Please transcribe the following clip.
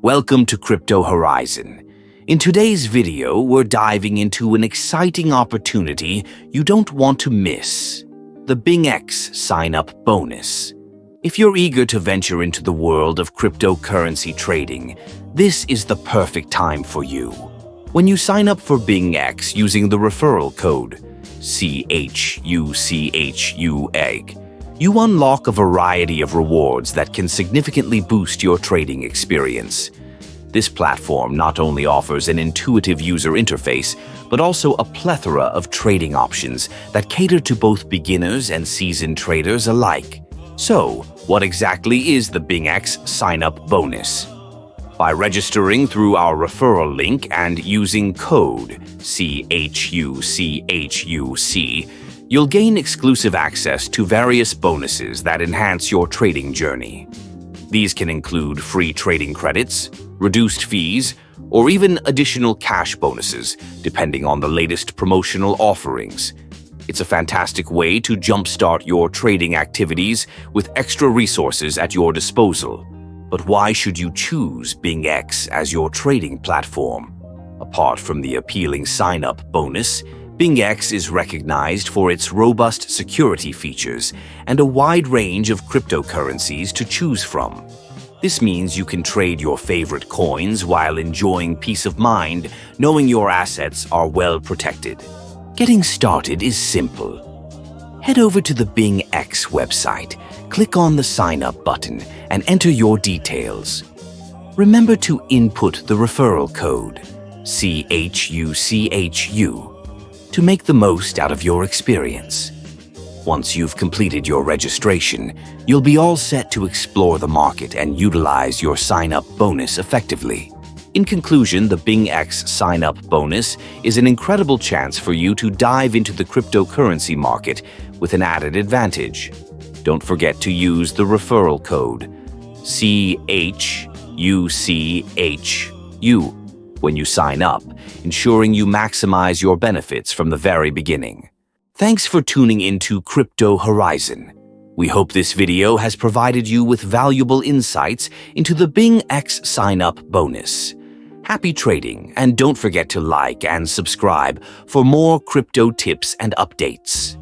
Welcome to Crypto Horizon. In today's video, we're diving into an exciting opportunity you don't want to miss: the BingX sign-up bonus. If you're eager to venture into the world of cryptocurrency trading, this is the perfect time for you. When you sign up for BingX using the referral code CHUCHU, you unlock a variety of rewards that can significantly boost your trading experience. This platform not only offers an intuitive user interface, but also a plethora of trading options that cater to both beginners and seasoned traders alike. So, what exactly is the BingX sign-up bonus? By registering through our referral link and using code CHUCHUC, you'll gain exclusive access to various bonuses that enhance your trading journey. These can include free trading credits, reduced fees, or even additional cash bonuses, depending on the latest promotional offerings. It's a fantastic way to jumpstart your trading activities with extra resources at your disposal. But why should you choose BingX as your trading platform? Apart from the appealing sign-up bonus, BingX is recognized for its robust security features and a wide range of cryptocurrencies to choose from. This means you can trade your favorite coins while enjoying peace of mind, knowing your assets are well protected. Getting started is simple. Head over to the BingX website, click on the Sign Up button, and enter your details. Remember to input the referral code CHUCHU to make the most out of your experience. Once you've completed your registration, you'll be all set to explore the market and utilize your sign-up bonus effectively. In conclusion, the BingX sign-up bonus is an incredible chance for you to dive into the cryptocurrency market with an added advantage. Don't forget to use the referral code CHUCHU when you sign up, ensuring you maximize your benefits from the very beginning. Thanks for tuning into Crypto Horizon. We hope this video has provided you with valuable insights into the BingX sign-up bonus. Happy trading, and don't forget to like and subscribe for more crypto tips and updates.